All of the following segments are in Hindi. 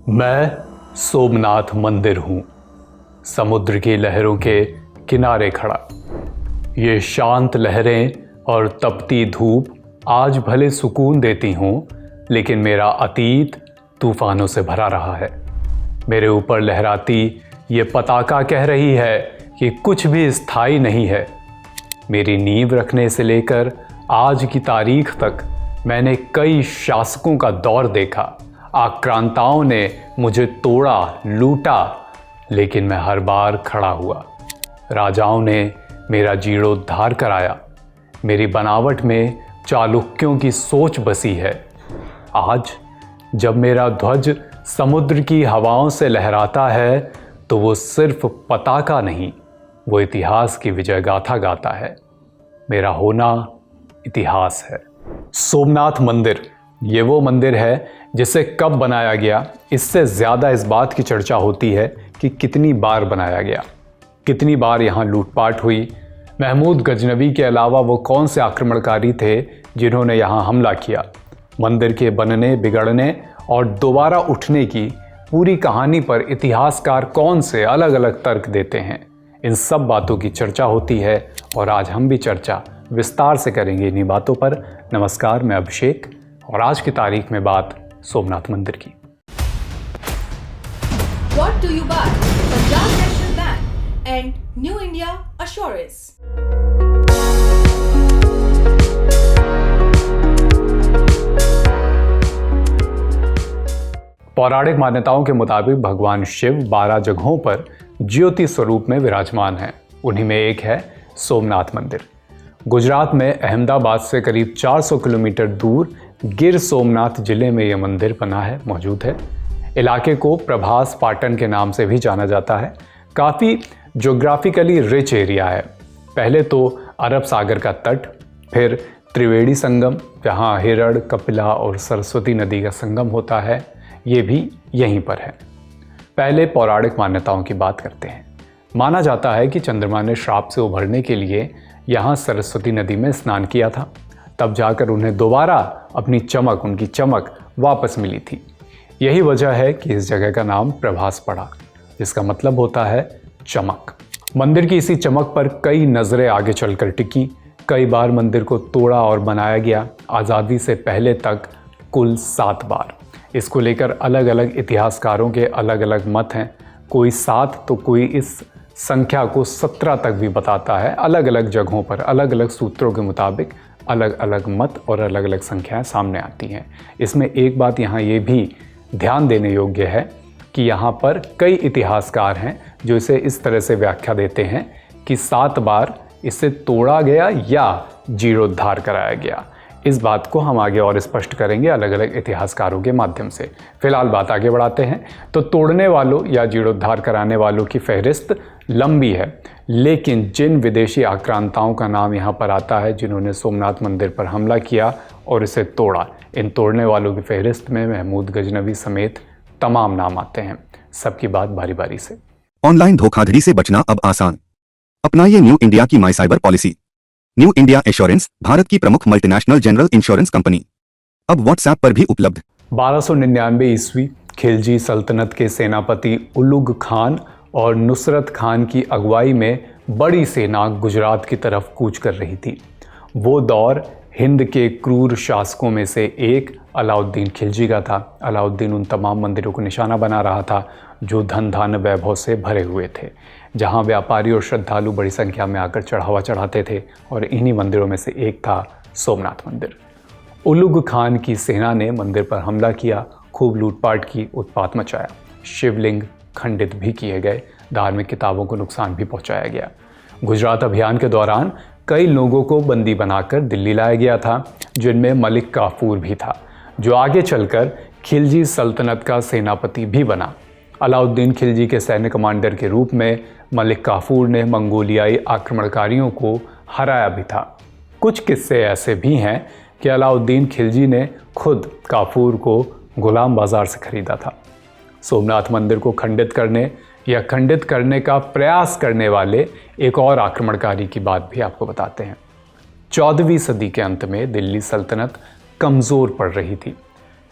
मैं सोमनाथ मंदिर हूँ, समुद्र की लहरों के किनारे खड़ा। ये शांत लहरें और तपती धूप आज भले सुकून देती हों, लेकिन मेरा अतीत तूफानों से भरा रहा है। मेरे ऊपर लहराती ये पताका कह रही है कि कुछ भी स्थायी नहीं है। मेरी नींव रखने से लेकर आज की तारीख तक मैंने कई शासकों का दौर देखा। आक्रांताओं ने मुझे तोड़ा, लूटा, लेकिन मैं हर बार खड़ा हुआ। राजाओं ने मेरा जीर्णोद्धार कराया। मेरी बनावट में चालुक्यों की सोच बसी है। आज जब मेरा ध्वज समुद्र की हवाओं से लहराता है, तो वो सिर्फ पताका नहीं, वो इतिहास की विजय गाथा गाता है। मेरा होना इतिहास है। सोमनाथ मंदिर ये वो मंदिर है जिसे कब बनाया गया, इससे ज़्यादा इस बात की चर्चा होती है कि कितनी बार बनाया गया, कितनी बार यहाँ लूटपाट हुई। महमूद गजनवी के अलावा वो कौन से आक्रमणकारी थे जिन्होंने यहाँ हमला किया। मंदिर के बनने, बिगड़ने और दोबारा उठने की पूरी कहानी पर इतिहासकार कौन से अलग अलग तर्क देते हैं। इन सब बातों की चर्चा होती है और आज हम भी चर्चा विस्तार से करेंगे इन्हीं बातों पर। नमस्कार, मैं अभिषेक और आज की तारीख में बात सोमनाथ मंदिर की। Brought to you by Punjab National Bank and New India Assurance. पौराणिक मान्यताओं के मुताबिक भगवान शिव 12 जगहों पर ज्योति स्वरूप में विराजमान हैं। उन्हीं में एक है सोमनाथ मंदिर। गुजरात में अहमदाबाद से करीब 400 किलोमीटर दूर गिर सोमनाथ जिले में यह मंदिर बना है, मौजूद है। इलाके को प्रभास पाटन के नाम से भी जाना जाता है। काफ़ी ज्योग्राफिकली रिच एरिया है। पहले तो अरब सागर का तट, फिर त्रिवेणी संगम जहाँ हिरण, कपिला और सरस्वती नदी का संगम होता है, ये भी यहीं पर है। पहले पौराणिक मान्यताओं की बात करते हैं। माना जाता है कि चंद्रमा ने श्राप से उभरने के लिए यहाँ सरस्वती नदी में स्नान किया था, तब जाकर उन्हें दोबारा अपनी चमक, उनकी चमक वापस मिली थी। यही वजह है कि इस जगह का नाम प्रभास पड़ा, जिसका मतलब होता है चमक। मंदिर की इसी चमक पर कई नज़रें आगे चलकर टिकी। कई बार मंदिर को तोड़ा और बनाया गया। आज़ादी से पहले तक कुल 7 बार। इसको लेकर अलग अलग इतिहासकारों के अलग अलग मत हैं। कोई 7 तो कोई इस संख्या को 17 तक भी बताता है। अलग अलग जगहों पर अलग अलग सूत्रों के मुताबिक अलग अलग मत और अलग अलग संख्याएं सामने आती हैं। इसमें एक बात यहाँ ये भी ध्यान देने योग्य है कि यहाँ पर कई इतिहासकार हैं जो इसे इस तरह से व्याख्या देते हैं कि 7 बार इसे तोड़ा गया या जीर्णोद्धार कराया गया। इस बात को हम आगे और स्पष्ट करेंगे अलग अलग इतिहासकारों के माध्यम से। फिलहाल बात आगे बढ़ाते हैं। तो तोड़ने वालों या जीर्णोद्धार कराने वालों की फहरिस्त लंबी है, लेकिन जिन विदेशी आक्रांताओं का नाम यहाँ पर आता है, जिन्होंने सोमनाथ मंदिर पर हमला किया और इसे तोड़ा, इन तोड़ने वालों की फहरिस्त में महमूद गजनवी समेत तमाम नाम आते हैं। सबकी बात बारी बारी से। ऑनलाइन धोखाधड़ी से बचना अब आसान। अपनाइए न्यू इंडिया की my cyber policy. New India assurance Bharat की प्रमुख मल्टीनेशनल जनरल इंश्योरेंस कंपनी, अब व्हाट्सएप पर भी उपलब्ध। 1299 ईस्वी खिलजी सल्तनत के सेनापति उलुग खान और नुसरत खान की अगुवाई में बड़ी सेना गुजरात की तरफ कूच कर रही थी। वो दौर हिंद के क्रूर शासकों में से एक अलाउद्दीन खिलजी का था। अलाउद्दीन उन तमाम मंदिरों को निशाना बना रहा था जो धन धान्य वैभव से भरे हुए थे, जहाँ व्यापारी और श्रद्धालु बड़ी संख्या में आकर चढ़ावा चढ़ाते थे, और इन्हीं मंदिरों में से एक था सोमनाथ मंदिर। उलुग खान की सेना ने मंदिर पर हमला किया, खूब लूटपाट की, उत्पात मचाया। शिवलिंग खंडित भी किए गए, धार्मिक किताबों को नुकसान भी पहुंचाया गया। गुजरात अभियान के दौरान कई लोगों को बंदी बनाकर दिल्ली लाया गया था, जिनमें मलिक काफूर भी था, जो आगे चलकर खिलजी सल्तनत का सेनापति भी बना। अलाउद्दीन खिलजी के सैन्य कमांडर के रूप में मलिक काफूर ने मंगोलियाई आक्रमणकारियों को हराया भी था। कुछ किस्से ऐसे भी हैं कि अलाउद्दीन खिलजी ने खुद काफूर को गुलाम बाजार से खरीदा था। सोमनाथ मंदिर को खंडित करने या खंडित करने का प्रयास करने वाले एक और आक्रमणकारी की बात भी आपको बताते हैं। 14वीं सदी के अंत में दिल्ली सल्तनत कमज़ोर पड़ रही थी।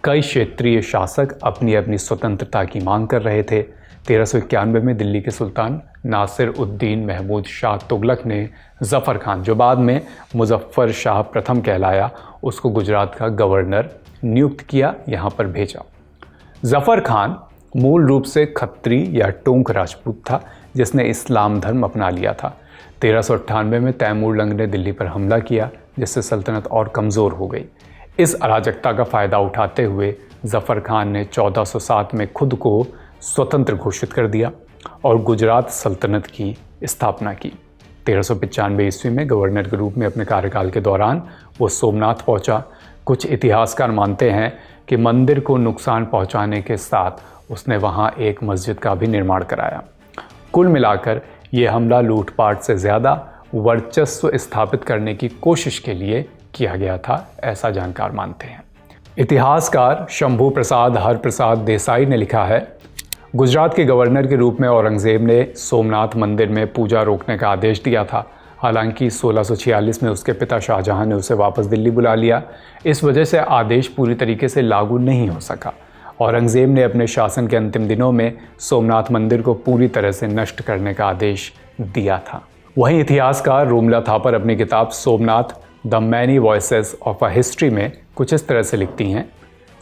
कई क्षेत्रीय शासक अपनी अपनी स्वतंत्रता की मांग कर रहे थे। 1391 में दिल्ली के सुल्तान नासिर उद्दीन महमूद शाह तुगलक ने जफ़र खान, जो बाद में मुजफ्फर शाह प्रथम कहलाया, उसको गुजरात का गवर्नर नियुक्त किया, यहाँ पर भेजा। जफ़र खान मूल रूप से खत्री या टोंक राजपूत था, जिसने इस्लाम धर्म अपना लिया था। 1398 में तैमूर लंग ने दिल्ली पर हमला किया, जिससे सल्तनत और कमज़ोर हो गई। इस अराजकता का फ़ायदा उठाते हुए जफ़र खान ने 1407 में खुद को स्वतंत्र घोषित कर दिया और गुजरात सल्तनत की स्थापना की। 1395 ईस्वी में गवर्नर के रूप में अपने कार्यकाल के दौरान वो सोमनाथ पहुंचा। कुछ इतिहासकार मानते हैं कि मंदिर को नुकसान पहुंचाने के साथ उसने वहां एक मस्जिद का भी निर्माण कराया। कुल मिलाकर ये हमला लूटपाट से ज़्यादा वर्चस्व स्थापित करने की कोशिश के लिए किया गया था, ऐसा जानकार मानते हैं। इतिहासकार शंभू प्रसाद हरप्रसाद देसाई ने लिखा है, गुजरात के गवर्नर के रूप में औरंगज़ेब ने सोमनाथ मंदिर में पूजा रोकने का आदेश दिया था। हालांकि 1646 में उसके पिता शाहजहां ने उसे वापस दिल्ली बुला लिया। इस वजह से आदेश पूरी तरीके से लागू नहीं हो सका। औरंगज़ेब ने अपने शासन के अंतिम दिनों में सोमनाथ मंदिर को पूरी तरह से नष्ट करने का आदेश दिया था। वहीं इतिहासकार रोमला थापर अपनी किताब Somnath the many voices of a history में कुछ इस तरह से लिखती हैं,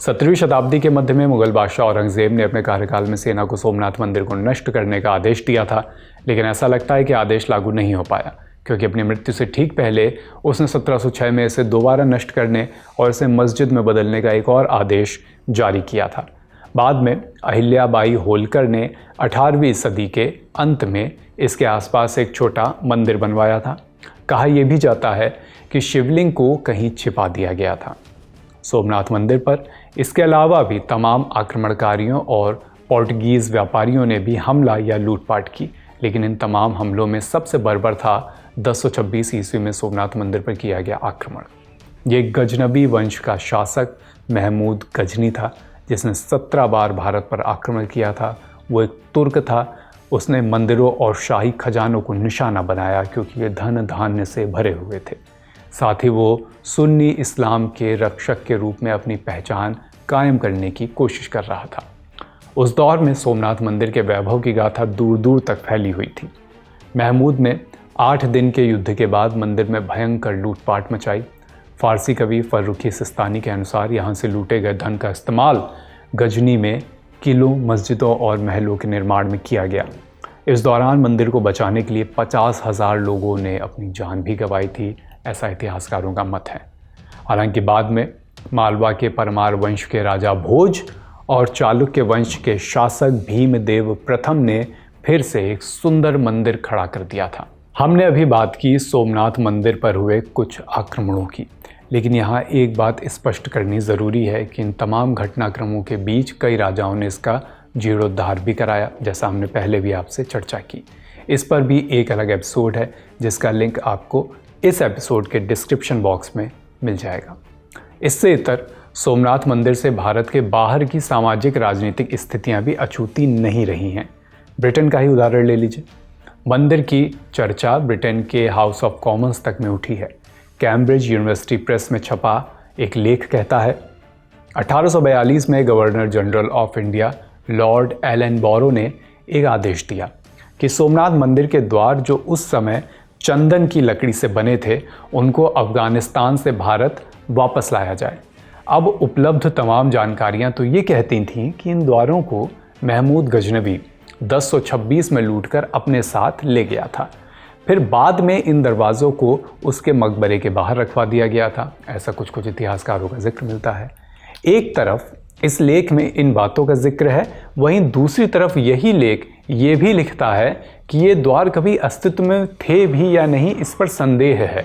17वीं शताब्दी के मध्य में मुगल बादशाह औरंगज़ेब ने अपने कार्यकाल में सेना को सोमनाथ मंदिर को नष्ट करने का आदेश दिया था, लेकिन ऐसा लगता है कि आदेश लागू नहीं हो पाया, क्योंकि अपनी मृत्यु से ठीक पहले उसने 1706 में इसे दोबारा नष्ट करने और इसे मस्जिद में बदलने का एक और आदेश जारी किया था। बाद में अहिल्याबाई होलकर ने 18वीं सदी के अंत में इसके आसपास एक छोटा मंदिर बनवाया था। कहा यह भी जाता है कि शिवलिंग को कहीं छिपा दिया गया था। सोमनाथ मंदिर पर इसके अलावा भी तमाम आक्रमणकारियों और पोर्टुगीज़ व्यापारियों ने भी हमला या लूटपाट की, लेकिन इन तमाम हमलों में सबसे बर्बर था 1026 ईस्वी में सोमनाथ मंदिर पर किया गया आक्रमण। ये गजनबी वंश का शासक महमूद गजनी था, जिसने 17 बार भारत पर आक्रमण किया था। वो एक तुर्क था। उसने मंदिरों और शाही खजानों को निशाना बनाया, क्योंकि ये धन धान्य से भरे हुए थे। साथ ही वो सुन्नी इस्लाम के रक्षक के रूप में अपनी पहचान कायम करने की कोशिश कर रहा था। उस दौर में सोमनाथ मंदिर के वैभव की गाथा दूर दूर तक फैली हुई थी। महमूद ने 8 दिन के युद्ध के बाद मंदिर में भयंकर लूटपाट मचाई। फारसी कवि फर्रुखी सिस्तानी के अनुसार यहाँ से लूटे गए धन का इस्तेमाल गजनी में किलों, मस्जिदों और महलों के निर्माण में किया गया। इस दौरान मंदिर को बचाने के लिए 50,000 लोगों ने अपनी जान भी गंवाई थी, ऐसा इतिहासकारों का मत है। हालांकि बाद में मालवा के परमार वंश के राजा भोज और चालुक्य वंश के शासक भीमदेव प्रथम ने फिर से एक सुंदर मंदिर खड़ा कर दिया था। हमने अभी बात की सोमनाथ मंदिर पर हुए कुछ आक्रमणों की, लेकिन यहाँ एक बात स्पष्ट करनी ज़रूरी है कि इन तमाम घटनाक्रमों के बीच कई राजाओं ने इसका जीर्णोद्धार भी कराया, जैसा हमने पहले भी आपसे चर्चा की। इस पर भी एक अलग एपिसोड है, जिसका लिंक आपको इस एपिसोड के डिस्क्रिप्शन बॉक्स में मिल जाएगा। इससे इतर सोमनाथ मंदिर से भारत के बाहर की सामाजिक राजनीतिक स्थितियां भी अछूती नहीं रही हैं। ब्रिटेन का ही उदाहरण ले लीजिए। मंदिर की चर्चा ब्रिटेन के हाउस ऑफ कॉमन्स तक में उठी है। कैम्ब्रिज यूनिवर्सिटी प्रेस में छपा एक लेख कहता है, 1842 में governor general of India lord Allen ने एक आदेश दिया कि सोमनाथ मंदिर के द्वार, जो उस समय चंदन की लकड़ी से बने थे, उनको अफगानिस्तान से भारत वापस लाया जाए। अब उपलब्ध तमाम जानकारियां तो ये कहती थीं कि इन द्वारों को महमूद गजनवी 1026 में लूटकर अपने साथ ले गया था। फिर बाद में इन दरवाज़ों को उसके मकबरे के बाहर रखवा दिया गया था, ऐसा कुछ इतिहासकारों का जिक्र मिलता है। एक तरफ इस लेख में इन बातों का जिक्र है, वहीं दूसरी तरफ यही लेख ये भी लिखता है कि ये द्वार कभी अस्तित्व में थे भी या नहीं, इस पर संदेह है।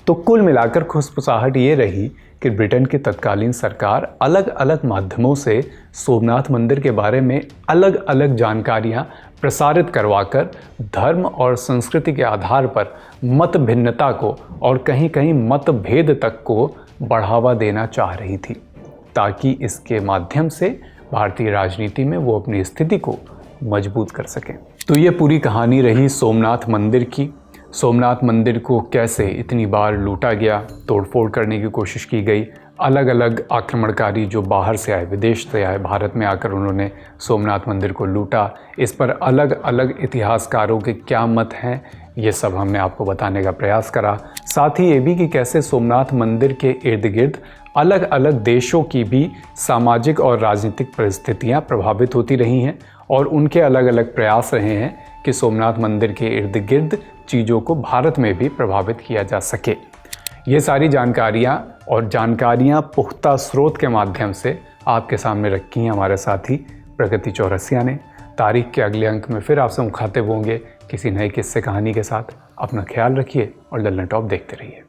तो कुल मिलाकर खुशपुसाहट ये रही कि ब्रिटेन की तत्कालीन सरकार अलग अलग माध्यमों से सोमनाथ मंदिर के बारे में अलग अलग जानकारियां प्रसारित करवाकर धर्म और संस्कृति के आधार पर मत भिन्नता को और कहीं कहीं मतभेद तक को बढ़ावा देना चाह रही थी, ताकि इसके माध्यम से भारतीय राजनीति में वो अपनी स्थिति को मजबूत कर सकें। तो ये पूरी कहानी रही सोमनाथ मंदिर की। सोमनाथ मंदिर को कैसे इतनी बार लूटा गया, तोड़फोड़ करने की कोशिश की गई, अलग अलग आक्रमणकारी जो बाहर से आए, विदेश से आए, भारत में आकर उन्होंने सोमनाथ मंदिर को लूटा, इस पर अलग अलग इतिहासकारों के क्या मत हैं, ये सब हमने आपको बताने का प्रयास करा। साथ ही ये भी कि कैसे सोमनाथ मंदिर के इर्द गिर्द अलग अलग देशों की भी सामाजिक और राजनीतिक परिस्थितियाँ प्रभावित होती रही हैं और उनके अलग अलग प्रयास रहे हैं कि सोमनाथ मंदिर के इर्द गिर्द चीज़ों को भारत में भी प्रभावित किया जा सके। ये सारी जानकारियाँ पुख्ता स्रोत के माध्यम से आपके सामने रखी हैं हमारे साथी प्रगति चौरसिया ने। तारीख के अगले अंक में फिर आपसे मुखातिब होंगे किसी नए किस्से कहानी के साथ। अपना ख्याल रखिए और लल्लन टॉप देखते रहिए।